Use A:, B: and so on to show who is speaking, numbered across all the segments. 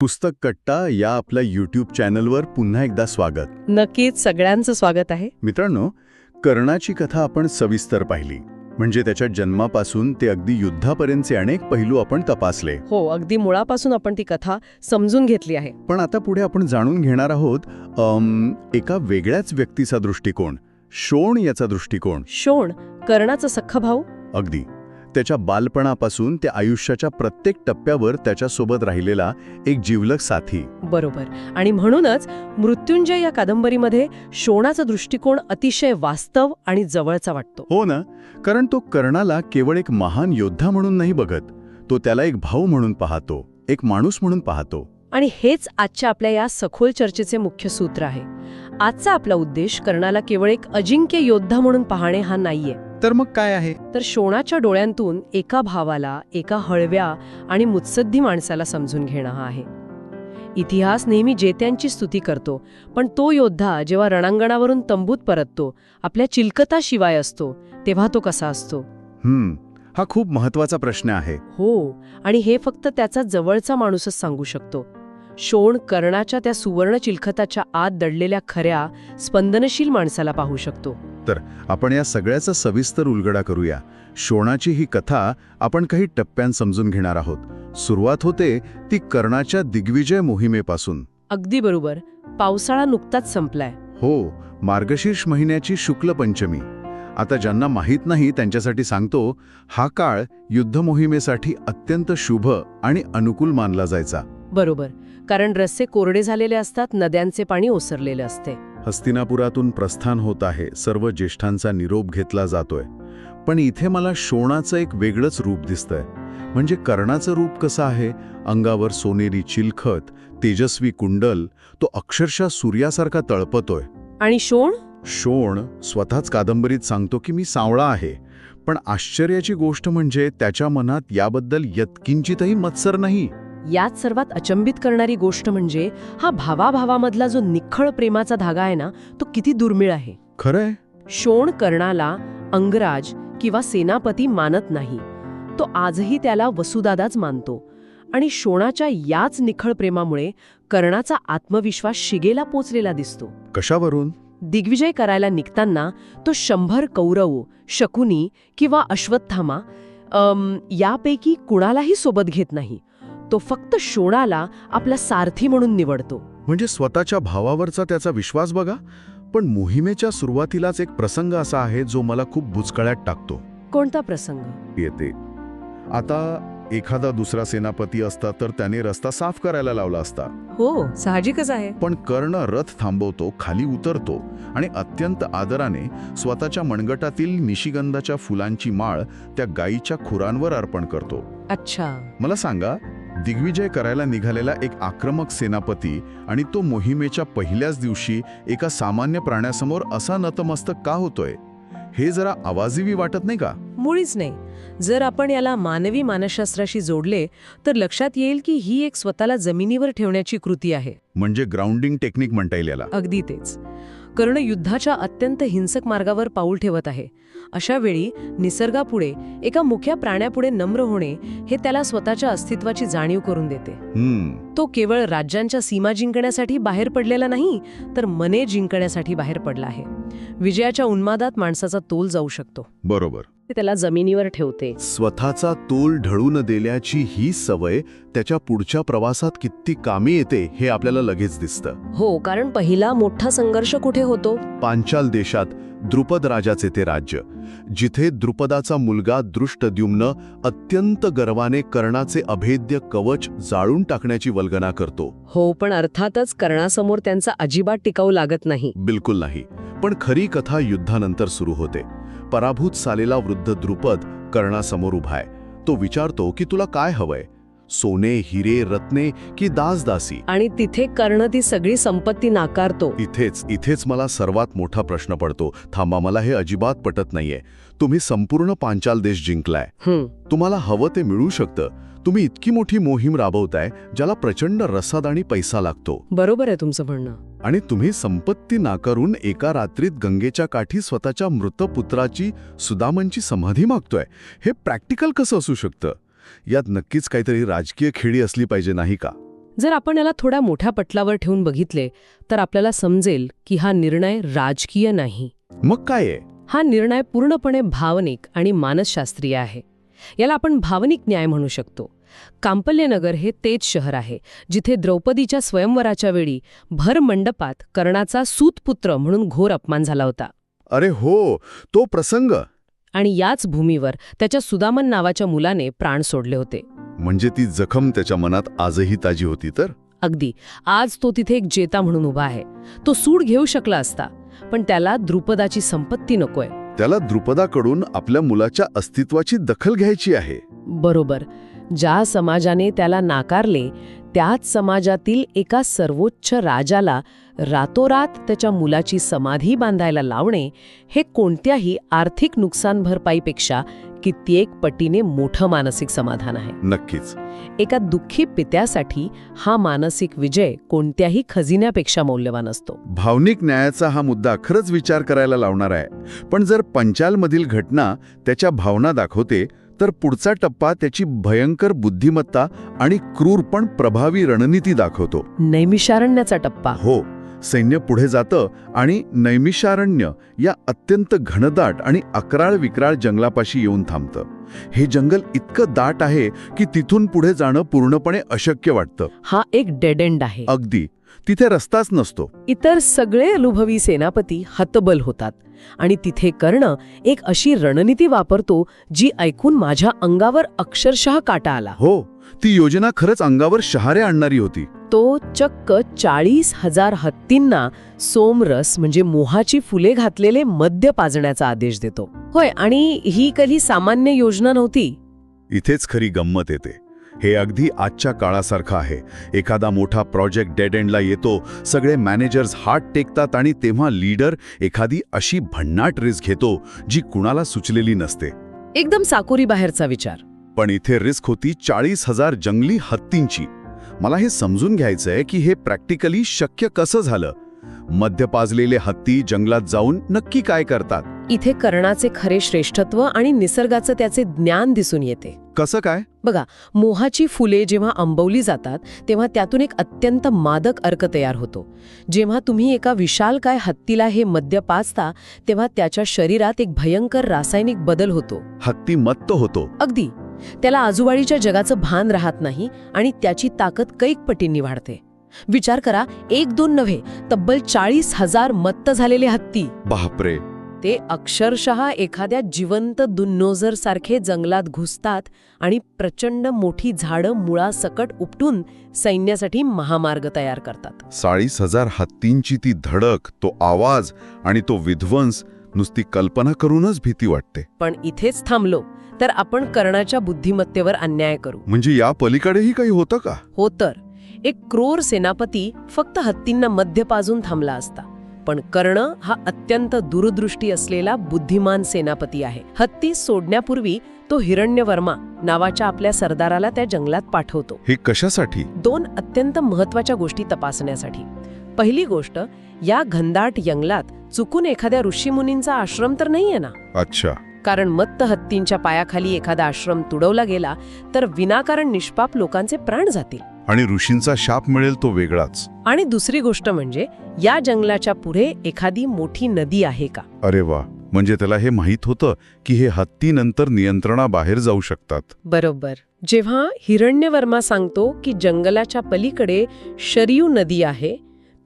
A: पुस्तक कट्टा या आपल्या यूट्यूब चॅनलवर पुन्हा एकदा स्वागत.
B: नक्कीच सगळ्यांचं स्वागत आहे.
A: मित्रांनो, कर्णाची कथा आपण सविस्तर पाहिली. म्हणजे त्याच्या जन्मापासून ते अगदी युद्धापर्यंतचे अनेक पैलू आपण तपासले.
B: हो, अगदी मुळापासून आपण ती कथा समजून घेतली आहे.
A: पण आता पुढे आपण जाणून घेणार आहोत एका वेगळ्याच व्यक्तीचा दृष्टिकोन, शोण याचा दृष्टिकोन.
B: शोण, कर्णाचा सख्खा भाऊ.
A: अगदी. त्याच्या बालपणापासून ते आयुष्याच्या प्रत्येक टप्प्यावर त्याच्यासोबत राहिलेला एक जिवलग साथी.
B: बरोबर. आणि म्हणूनच मृत्युंजय या कादंबरीमध्ये शोणाचा दृष्टिकोन अतिशय वास्तव आणि जवळचा वाटतो.
A: हो ना, कारण तो कर्णाला केवळ एक महान योद्धा म्हणून नाही बघत, तो त्याला एक भाऊ म्हणून पाहतो, एक माणूस म्हणून पाहतो.
B: आणि हेच आजच्या आपल्या या सखोल चर्चेचे मुख्य सूत्र आहे. आजचा आपला उद्देश कर्णाला केवळ एक अजिंक्य योद्धा म्हणून पाहणे हा नाहीये.
A: तर मग काय आहे?
B: तर शोणाच्या डोळ्यांतून एका भावाला, एका हळव्या आणि मुत्सद्दी माणसाला समजून घेणं हा आहे. इतिहास नेहमी जेत्यांची स्तुती करतो, पण तो योद्धा जेव्हा रणांगणावरून तंबूत परततो, आपल्या चिलकताशिवाय असतो, तेव्हा तो कसा असतो?
A: हा खूप महत्वाचा प्रश्न आहे.
B: हो, आणि हे फक्त त्याचा जवळचा माणूसच सांगू शकतो. शोण कर्णाच्या त्या सुवर्ण चिलखताच्या आत दडलेल्या खऱ्या, स्पंदनशील माणसाला पाहू शकतो.
A: तर आपण या सगळ्याचा सविस्तर उलगडा करूया. शोणाची ही कथा आपण काही टप्प्यात समजून घेणार आहोत. सुरुवात होते ती कर्णाच्या दिग्विजय मोहिमेपासून.
B: अगदी बरोबर. पावसाळा नुकताच संपलाय.
A: हो, मार्गशीर्ष महिन्याची शुक्ल पंचमी. आता ज्यांना माहीत नाही त्यांच्यासाठी सांगतो, हा काळ युद्ध मोहिमेसाठी अत्यंत शुभ आणि अनुकूल मानला जायचा.
B: बरोबर, कारण रस्ते कोरडे झालेले असतात, नद्यांचे पाणी ओसरलेले असते.
A: हस्तिनापुरातून प्रस्थान होत आहे, सर्व ज्येष्ठांचा निरोप घेतला जातोय. पण इथे मला शोणाचं एक वेगळंच रूप दिसतंय. म्हणजे कर्णाचं रूप कसं आहे? अंगावर सोनेरी चिलखत, तेजस्वी कुंडल, तो अक्षरशः सूर्यासारखा तळपतोय.
B: आणि
A: शोण स्वतःच कादंबरीत सांगतो की मी सावळा आहे. पण आश्चर्याची गोष्ट म्हणजे त्याच्या मनात याबद्दल यत्किंचितही मत्सर नाही.
B: यात सर्वात अचंबित करणारी गोष्ट म्हणजे हा भावाभावामधला जो निखळ प्रेमाचा धागा आहे ना, तो किती दुर्मिळ आहे.
A: खरंय.
B: शोण कर्णाला अंगराज किंवा सेनापती मानत नाही. तो आजही त्याला वसुदादाच मानतो. आणि शोणाच्या याच निखळ प्रेमामुळे कर्णाचा आत्मविश्वास शिगेला पोचलेला दिसतो.
A: कशावरून?
B: दिग्विजय करायला निघताना तो 100 कौरव, शकुनी किंवा अश्वत्थामा यापैकी कुणालाही सोबत घेत नाही. तो फक्त शोणाला आपला सारथी म्हणून निवडतो.
A: म्हणजे स्वतःच्या भावावरचा त्याचा विश्वास बघा. पण मोहिमेच्या सुरुवातीलाच एक प्रसंग असा आहे जो मला खूप बुचकळ्यात टाकतो.
B: कोणता प्रसंग?
A: येते आता एखादा दुसरा सेनापती असता तर त्याने रस्ता साफ करायला लावला असता.
B: हो, साहजिकच आहे.
A: पण कर्ण रथ थांबवतो, खाली उतरतो आणि अत्यंत आदराने स्वतःच्या मनगटातील निशिगंधाच्या फुलांची माळ त्या गायीच्या खुरांवर अर्पण करतो.
B: अच्छा.
A: मला सांगा, दिग्विजय करायला निघालेला एक आक्रमक सेनापती आणि तो मोहिमेच्या पहिल्याच दिवशी एका सामान्य प्राण्यासमोर असा नतमस्तक का होतोय? हे जरा आवाजीवी वाटत नाही का?
B: मुळीच नाही. जर आपण याला मानवी मानसशास्त्राशी जोडले तर लक्षात येईल की ही एक स्वतःला जमिनीवर ठेवण्याची कृती आहे.
A: म्हणजे ग्राउंडिंग टेक्निक म्हणता येईल याला.
B: अगदी तेच. कर्ण युद्धाच्या अत्यंत हिंसक मार्गावर पाऊल ठेवत आहे. अशा वेळी निसर्गापुढे, एका मुख्या प्राण्यापुढे नम्र होणे हे त्याला स्वतःच्या अस्तित्वाची जाणीव करून देते. तो केवळ राज्यांच्या सीमा जिंकण्यासाठी बाहेर पडलेला नाही, तर मने जिंकण्यासाठी बाहेर पडला आहे. विजयाच्या उन्मादात माणसाचा तोल जाऊ शकतो.
A: बरोबर.
B: ते त्याला जमिनीवर ठेवते.
A: स्वतःचा तोल ढळून देण्याची ही सवय त्याच्या पुढच्या प्रवासात किती कामी येते हे आपल्याला लगेच दिसतं.
B: हो, कारण पहिला मोठा संघर्ष कुठे होतो?
A: पांचाल देशात द्रुपद राजाचे ते राज्य, जिथे द्रुपदाचा मुलगा दृष्टद्युम्न अत्यंत गर्वाने कर्णाचे अभेद्य कवच जाळून टाकण्याची वल्गना करतो.
B: हो, पण अर्थातच कर्णासमोर त्यांचा अजिबात टिकाऊ लागत नाही.
A: बिलकुल नाही. पण खरी कथा युद्धानंतर सुरू होते. पराभूत सालेला वृद्ध द्रुपद कर्णासमोर उभाय. तो विचारतो की तुला काय हवंय? सोने, हिरे, रत्ने की दासदासी?
B: आणि तिथे कर्ण ती सगळी संपत्ती नाकारतो.
A: इथेच मला सर्वात मोठा प्रश्न पडतो. थांबा, मला हे अजिबात पटत नाहीये. तुम्ही संपूर्ण पांचाल देश जिंकलाय. तुम्हाला हवं ते मिळू शकतं. तुम्ही इतकी मोठी मोहीम राबवताय ज्याला प्रचंड रसाद आणि पैसा लागतो.
B: बरोबर आहे तुमचं म्हणणं.
A: आणि तुम्ही संपत्ती नाकारून एका रात्रीत गंगेच्या काठी स्वतःच्या मृत पुत्राची, सुदामांची समाधी मागतोय. हे प्रॅक्टिकल कसं असू शकतं? यात नक्कीच काहीतरी राजकीय खेळी असली पाहिजे, नाही का?
B: जर आपण याला थोड्या मोठ्या पटलावर ठेवून बघितले तर आपल्याला समजेल की हा निर्णय राजकीय नाही.
A: मग काय आहे?
B: हा निर्णय पूर्णपणे भावनिक आणि मानसशास्त्रीय आहे. याला आपण भावनिक न्याय म्हणू शकतो. कांपल्यनगर हे तेच शहर आहे जिथे द्रौपदीच्या स्वयंवराच्या वेळी भर मंडपात कर्णाचा सूतपुत्र म्हणून घोर अपमान झाला होता.
A: अरे हो, तो प्रसंग.
B: आणि याच भूमीवर त्याच्या सुदामन नावाच्या मुलाने प्राण सोडले होते.
A: म्हणजे ती जखम त्याच्या मनात आजही ताजी होती तर?
B: अगदी. आज तो तिथे एक जेता म्हणून उभा आहे. तो सूड घेऊ शकला असता, पण त्याला द्रुपदाची संपत्ती नकोय.
A: त्याला द्रुपदाकडून आपल्या मुलाच्या अस्तित्वाची दखल घ्यायची आहे.
B: बरोबर. ज्या समाजाने त्याला नाकारले त्याच समाजातील एका सर्वोच्च राजाला रातोरात त्याच्या मुलाची समाधी बांधायला लावणे हे कोणत्याही आर्थिक नुकसान भरपाईपेक्षा कित्येक पटीने मोठं मानसिक समाधान आहे.
A: नक्कीच.
B: एका दुःखी पित्यासाठी हा मानसिक विजय कोणत्याही खजिन्यापेक्षा मौल्यवान असतो.
A: भावनिक न्यायाचा हा मुद्दा खरंच विचार करायला लावणार आहे. पण जर पंचालमधील घटना त्याच्या भावना दाखवते तर पुढचा टप्पा त्याची भयंकर बुद्धिमत्ता आणि क्रूर पण प्रभावी रणनीती दाखवतो.
B: नैमिषारण्याचा टप्पा.
A: हो, सैन्य पुढे जातं आणि नैमिषारण्य या अत्यंत घनदाट आणि अकराळ विक्राळ जंगलापाशी येऊन थांबतं. हे जंगल इतकं दाट आहे की तिथून पुढे जाणं पूर्णपणे अशक्य वाटतं.
B: हा एक डेड एंड आहे.
A: अगदी. तिथे रस्ताच नसतो.
B: इतर सगळे अनुभवी सेनापती हतबल होतात आणि तिथे कर्ण एक अशी रणनीती वापरतो जी ऐकून माझ्या अंगावर अक्षरशः काटा आला.
A: हो, ती योजना खरंच अंगावर शहारे आणणारी होती.
B: तो चक्क 40,000 हत्तींना सोमरस म्हणजे मोहाची फुले घातलेले मद्य पाजण्याचा आदेश देतो. होय, आणि ही कधी सामान्य योजना नव्हती.
A: इथेच खरी गंमत येते. हे अगदी आजच्या काळासारखं आहे. एखादा मोठा प्रोजेक्ट डेड एंडला येतो, सगळे मॅनेजर्स हात टेकतात आणि तेव्हा लीडर एखादी अशी भन्नाट रिस्क घेतो जी कुणाला सुचलेली नसते.
B: एकदम साकोरी बाहेरचा विचार.
A: पण इथे रिस्क होती 40,000 जंगली हत्तींची. मला हे समजून घ्यायचंय की हे प्रॅक्टिकली शक्य कसं झालं. मद्य पाजलेले हत्ती जंगलात जाऊन नक्की काय करतात?
B: इथे कर्णाचे खरे श्रेष्ठत्व आणि निसर्गाचं त्याचे ज्ञान दिसून येते.
A: कसं काय?
B: बघा, मोहाची फुले जेव्हा आंबवली जातात तेव्हा त्यातून एक अत्यंत मादक अर्क तयार होतो. जेव्हा तुम्ही एका विशालकाय हत्तीला हे मद्य पाजता तेव्हा त्याच्या शरीरात एक भयंकर रासायनिक बदल होतो.
A: हत्ती मत्त होतो.
B: अगदी. त्याला आजूबाजूच्या जगाचं भान राहत नाही आणि त्याची ताकद कैक पटींनी वाढते. विचार करा, 1-2 नव्हे, तब्बल 40,000 मत्त झालेले हत्ती.
A: बापरे.
B: ते अक्षरशः एखाद्या जिवंत दुन्नोझर सारखे जंगलात घुसतात आणि प्रचंड मोठी झाडं मुळासकट उपटून सैन्यासाठी महामार्ग तयार करतात.
A: 40,000 हत्तींची ती धडक, तो आवाज आणि तो विध्वंस नुसती कल्पना करूनच भीती वाटते.
B: पण इथेच थांबलो तर आपण कर्णाच्या बुद्धिमत्तेवर अन्याय करू.
A: म्हणजे या पलीकडेही काही होतं का?
B: हो तर. एक क्रूर सेनापती फक्त हत्तींना मध्य पाजून थांबला असता, पण कर्ण हा अत्यंत दूरदृष्टी असलेला बुद्धिमान सेनापती आहे. हत्ती सोडण्यापूर्वी तो हिरण्यवर्मा नावाच्या आपल्या सरदाराला त्या जंगलात पाठवतो.
A: हे कशासाठी?
B: 2 अत्यंत महत्वाच्या गोष्टी तपासण्यासाठी. पहिली गोष्ट, या घनदाट जंगलात चुकून एखाद्या ऋषीमुनींचा आश्रम तर नाहीये ना?
A: अच्छा.
B: कारण मत्त हत्तींच्या पायाखाली एखादा आश्रम तुडवला गेला तर विनाकारण निष्पाप लोकांचे प्राण जातील.
A: आणि ऋषींचा शाप मिळेल तो वेगळाच.
B: आणि दुसरी गोष्ट म्हणजे, या जंगलाच्या पुढे एखादी मोठी नदी आहे का?
A: अरे वा. म्हणजे त्याला हे माहीत होतं की हे हत्ती नंतर नियंत्रणाबाहेर जाऊ शकतात.
B: बरोबर. जेव्हा हिरण्यवर्मा सांगतो की जंगलाच्या पलीकडे शरयू नदी आहे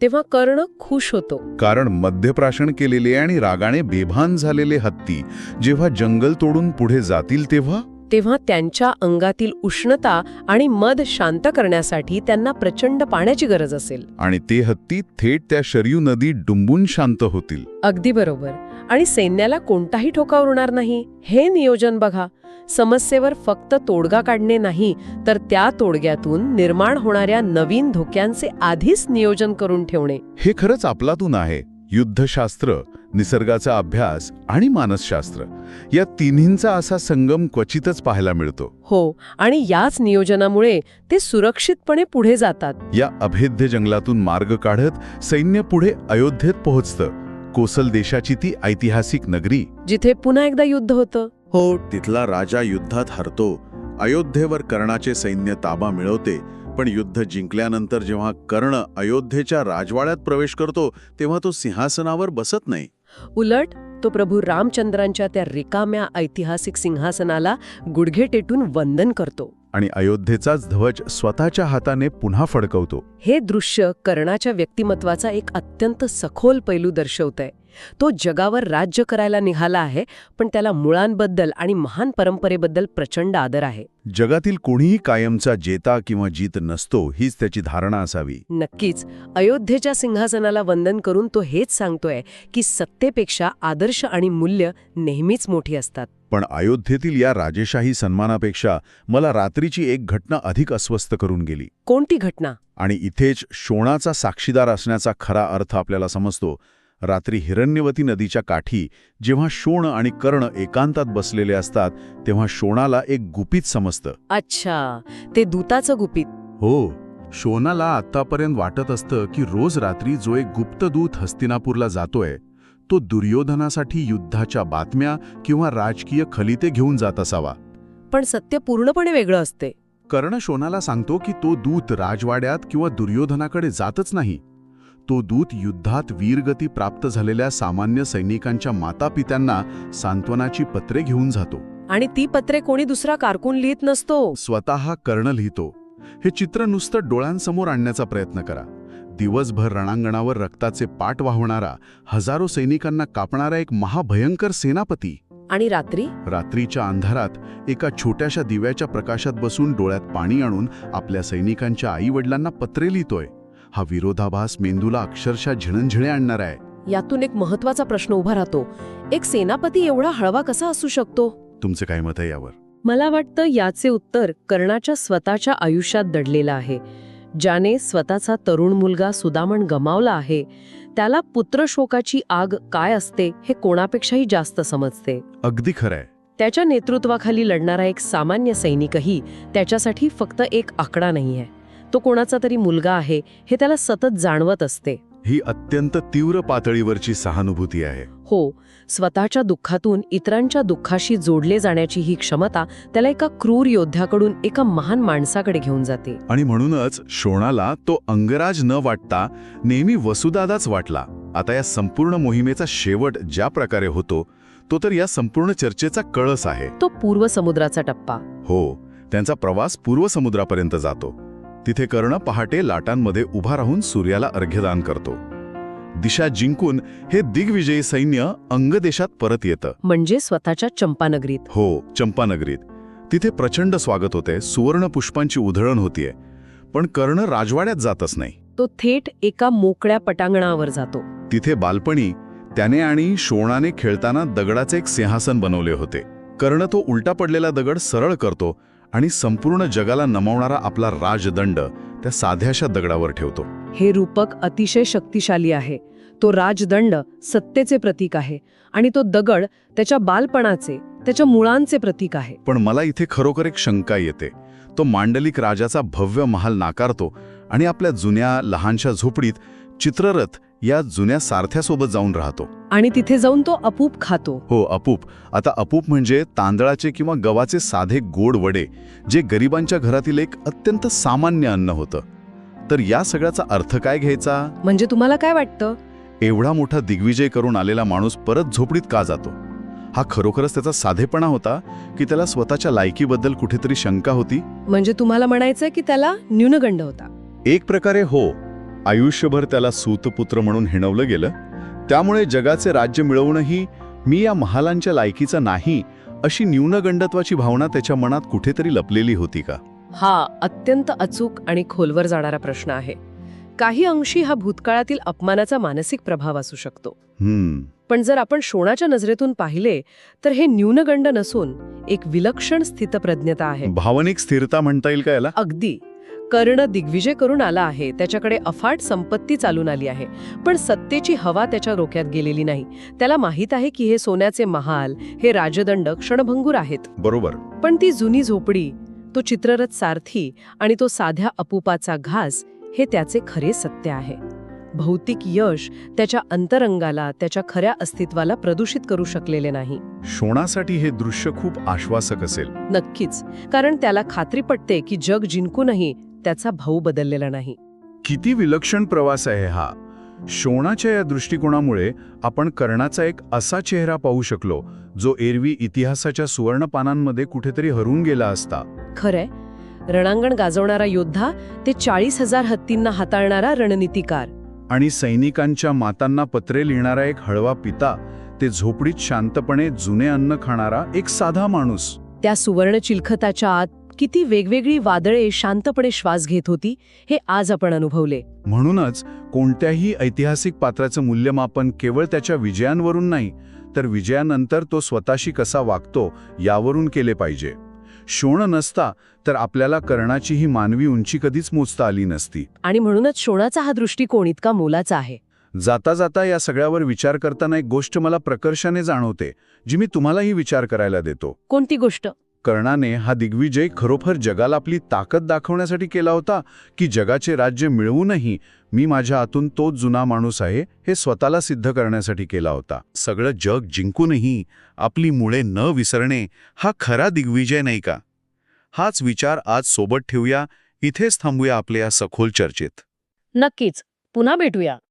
B: तेव्हा कर्ण खुश होतो.
A: कारण मद्यप्राशन केलेले आणि रागाने बेभान झालेले हत्ती जेव्हा जंगल तोडून पुढे जातील तेव्हा
B: त्यांच्या अंगातील उष्णता आणि मद शांत करण्यासाठी त्यांना प्रचंड पाण्याची गरज असेल.
A: आणि ते हत्ती थेट त्या शरयू नदीत डुंबून शांत होतील.
B: अगदी बरोबर. आणि सैन्याला कोणताही ठोका उरणार नाही. हे नियोजन बघा. समस्येवर फक्त तोडगा काढणे नाही, तर त्या तोडग्यातून निर्माण होणाऱ्या नवीन धोक्यांचे आधीच नियोजन करून ठेवणे.
A: हे खरंच आपलातून आहे. युद्धशास्त्र, निसर्गाचा अभ्यास आणि मानसशास्त्र या तिन्हींचा असा संगम क्वचितच पाहायला मिळतो.
B: हो, आणि याच नियोजनामुळे ते सुरक्षितपणे पुढे जातात.
A: या अभेद्य जंगलातून मार्ग काढत सैन्य पुढे अयोध्येत पोहोचतं. कोसल देशाची ती ऐतिहासिक नगरी,
B: जिथे पुन्हा एकदा युद्ध होतं.
A: हो, तिथला राजा युद्धात हरतो. अयोध्येवर कर्णाचे सैन्य ताबा मिळवते. पण युद्ध जिंकल्यानंतर जेव्हा कर्ण अयोध्येच्या राजवाड्यात प्रवेश करतो तेव्हा तो सिंहासनावर बसत नाही.
B: उलट तो प्रभू रामचंद्रांच्या त्या रिकाम्या ऐतिहासिक सिंहासनाला गुडघे टेटून वंदन करतो
A: आणि अयोध्येचाच ध्वज स्वतःच्या हाताने पुन्हा फडकवतो.
B: हे दृश्य कर्णाच्या व्यक्तिमत्वाचा एक अत्यंत सखोल पैलू दर्शवतंय. तो जगावर राज्य करायला निघाला आहे, पण त्याला मुळांबद्दल आणि महान परंपरेबद्दल प्रचंड आदर आहे.
A: जगातील कोणीही कायमचा जेता किंवा जीत नसतो, हीच त्याची धारणा असावी.
B: नक्कीच. अयोध्येच्या सिंहासनाला वंदन करून तो हेच सांगतोय की सत्तेपेक्षा आदर्श आणि मूल्य नेहमीच मोठी असतात.
A: पण अयोध्येतील या राजेशाही सन्मानापेक्षा मला रात्रीची एक घटना अधिक अस्वस्थ करून गेली.
B: कोणती घटना?
A: आणि इथेच शोणाचा साक्षीदार असण्याचा खरा अर्थ आपल्याला समजतो. रात्री हिरण्यवती नदीच्या काठी जेव्हा शोण आणि कर्ण एकांतात बसलेले असतात तेव्हा शोणाला एक गुपित समजतं.
B: अच्छा, ते दूताचं गुपित.
A: हो, शोणाला आत्तापर्यंत वाटत असतं की रोज रात्री जो एक गुप्तदूत हस्तिनापूरला जातोय तो दुर्योधनासाठी युद्धाच्या बातम्या किंवा राजकीय खलिते घेऊन जात असावा.
B: पण सत्य पूर्णपणे वेगळं असते.
A: कर्ण शोणाला सांगतो की तो दूत राजवाड्यात किंवा दुर्योधनाकडे जातच नाही. तो दूत युद्धात वीरगती प्राप्त झालेल्या सामान्य सैनिकांच्या मातापित्यांना सांत्वनाची पत्रे घेऊन जातो.
B: आणि ती पत्रे कोणी दुसरा कारकून लिहित नसतो,
A: स्वतः कर्ण लिहितो. हे चित्र नुसतं डोळ्यांसमोर आणण्याचा प्रयत्न करा. दिवसभर रणांगणावर रक्ताचे पाट वाहणारा, हजारो सैनिकांना कापणारा एक महाभयंकर सेनापती.
B: आणि
A: रात्रीच्या अंधारात एका छोट्याशा दिव्याच्या प्रकाशात बसून डोळ्यात पाणी आणून आपल्या सैनिकांच्या आईवडिलांना पत्रे लिहितोय. हा विरोधाभास मेंदूला अक्षरशः झिणझिणे आणणार आहे.
B: यातून एक महत्वाचा प्रश्न उभा राहतो. एक सेनापती एवढा हळवा कसा असू शकतो?
A: तुमचं काय मत आहे यावर?
B: मला वाटतं याचे उत्तर कर्णाच्या स्वतःच्या आयुष्यात दडलेलं आहे. ज्याने स्वतःचा तरुण मुलगा सुदामन गमावला आहे त्याला पुत्रशोकाची आग काय असते हे कोणापेक्षाही जास्त समजते.
A: अगदी खरंय.
B: त्याच्या नेतृत्वाखाली लढणारा एक सामान्य सैनिकही त्याच्यासाठी फक्त एक आकडा नाहीये. तो कोणाचा तरी मुलगा आहे हे त्याला सतत जाणवत असते.
A: ही अत्यंत तीव्र पातळीवरची सहानुभूती आहे.
B: हो, स्वतःच्या दुःखातून इतरांच्या दुःखाशी जोडले जाण्याची ही क्षमता त्याला एका क्रूर योद्ध्याकडून एका महान माणसाकडे घेऊन जाते.
A: आणि म्हणूनच शोणाला तो अंगराज न वाटता नेहमी वसुदादाच वाटला. आता या संपूर्ण मोहिमेचा शेवट ज्या प्रकारे होतो तो तर या संपूर्ण चर्चेचा कळस आहे.
B: तो पूर्व समुद्राचा टप्पा.
A: हो, त्यांचा प्रवास पूर्व समुद्रापर्यंत जातो. तिथे कर्ण पहाटे लाटांमध्ये उभा राहून सूर्याला अर्घ्यदान करतो. दिशा जिंकून हे दिग्विजयी सैन्य अंगदेशात परत येतं.
B: म्हणजे स्वतःच्या चंपानगरीत.
A: हो, चंपानगरीत. तिथे प्रचंड स्वागत होते, सुवर्ण पुष्पांची उधळण होतीये. पण कर्ण राजवाड्यात जातच नाही.
B: तो थेट एका मोकळ्या पटांगणावर जातो.
A: तिथे बालपणी त्याने आणि शोणाने खेळताना दगडाचे एक सिंहासन बनवले होते. कर्ण तो उलटा पडलेला दगड सरळ करतो आणि संपूर्ण जगाला नमवणारा आपला राजदंड त्या साध्याशा दगडावर ठेवतो.
B: हे रूपक अतिशय शक्तिशाली आहे. तो राजदंड सत्तेचे प्रतीक आहे आणि तो दगड त्याच्या बालपणाचे, त्याच्या मुळांचे प्रतीक आहे.
A: पण मला इथे खरोखर एक शंका येते. तो मांडलिक राजाचा भव्य महाल नाकारतो आणि आपल्या जुन्या लहानशा झोपडीत चित्ररथ या जुन्या सारथ्यासोबत जाऊन राहतो.
B: आणि तिथे जाऊन तो अपूप खातो.
A: हो, अपूप. आता अपूप म्हणजे तांदळाचे किंवा गव्हाचे साधे गोड वडे, जे गरिबांच्या घरातील एक अत्यंत सामान्य अन्न होतं. तर या सगळ्याचा अर्थ काय घ्यायचा?
B: म्हणजे तुम्हाला काय वाटतं?
A: एवढा मोठा दिग्विजय करून आलेला माणूस परत झोपडीत का जातो? हा खरोखरच त्याचा साधेपणा होता की त्याला स्वतःच्या लायकीबद्दल कुठेतरी शंका होती?
B: म्हणजे तुम्हाला म्हणायचंय की त्याला न्यूनगंड होता?
A: एक प्रकारे हो. आयुष्यभर त्याला सूतपुत्र म्हणून हिणवलं गेलं. त्यामुळे जगाचे राज्य मिळवणंही मी या महालांच्या लायकीचा नाही अशी न्यूनगंडत्वाची भावना त्याच्या मनात कुठेतरी लपलेली होती का?
B: हा अत्यंत अचूक आणि खोलवर जाणारा प्रश्न आहे. काही अंशी हा भूतकाळातील अपमानाचा मानसिक प्रभाव असू शकतो. पण जर आपण शोणाच्या नजरेतून पाहिले तर हे न्यूनगंड नसून एक विलक्षण स्थितप्रज्ञता आहे.
A: भावनिक स्थिरता म्हणता येईल का याला?
B: अगदी. कर्ण दिग्विजय करून आला आहे, त्याच्याकडे अफाट संपत्ती चालून आली आहे, पण सत्तेची हवा त्याच्या डोक्यात गेलेली नाही. त्याला माहीत आहे की हे सोन्याचे महाल, हे राजदंड क्षणभंगूर आहेत.
A: बरोबर.
B: पण ती जुनी झोपडी, तो चित्ररथ सारथी आणि तो साध्या अपुपाचा घास हे त्याचे खरे सत्य आहे. भौतिक यश त्याच्या अंतरंगाला, त्याच्या खऱ्या अस्तित्वाला प्रदूषित करू शकलेले नाही.
A: शोणासाठी हे दृश्य खूप आश्वासक असेल.
B: नक्कीच. कारण त्याला खात्री पटते की जग जिंकूनही त्याचा भाऊ बदललेला नाही.
A: किती विलक्षण प्रवास आहे हा. शोणाच्या या दृष्टिकोनामुळे आपण कर्णाचा एक असा चेहरा पाहू शकलो जो एरवी इतिहासाच्या सुवर्णपानांमध्ये कुठेतरी हरून गेला असता.
B: खरंय, रणांगण गाजवणारा योद्धा ते 40,000 हत्तींना हाताळणारा रणनीतिकार.
A: आणि सैनिकांच्या मातांना पत्रे लिहिणारा एक हळवा पिता, ते झोपडीत शांतपणे जुने अन्न खाणारा एक साधा माणूस.
B: त्या सुवर्ण चिलखताच्या आत किती वेगवेगळी वादळे शांतपणे श्वास घेत होती हे आज आपण अनुभवले.
A: म्हणूनच कोणत्याही ऐतिहासिक पात्राचं मूल्यमापन केवळ त्याच्या विजयांवरून नाही, तर विजयानंतर तो स्वतःशी कसा वागतो यावरून केले पाहिजे. शोण नसता तर आपल्याला कर्णाची ही मानवी उंची कधीच मोजता आली नसती.
B: आणि म्हणूनच शोणाचा हा दृष्टिकोन इतका मोलाचा आहे.
A: जाता जाता या सगळ्यावर विचार करताना एक गोष्ट मला प्रकर्षाने जाणवते, जी मी तुम्हालाही विचार करायला देतो.
B: कोणती गोष्ट?
A: कर्णाने हा दिग्विजय खरोखर जगाला आपली ताकद दाखवण्यासाठी केला होता, की जगाचे राज्य मिळवूनही मी माझ्या आतून तोच जुना माणूस आहे हे स्वतःला सिद्ध करण्यासाठी केला होता? सगळं जग जिंकूनही आपली मुळे न विसरणे हा खरा दिग्विजय नाही का? हाच विचार आज सोबत ठेवूया. इथेच थांबूया आपल्या या सखोल चर्चेत.
B: नक्कीच. पुन्हा भेटूया.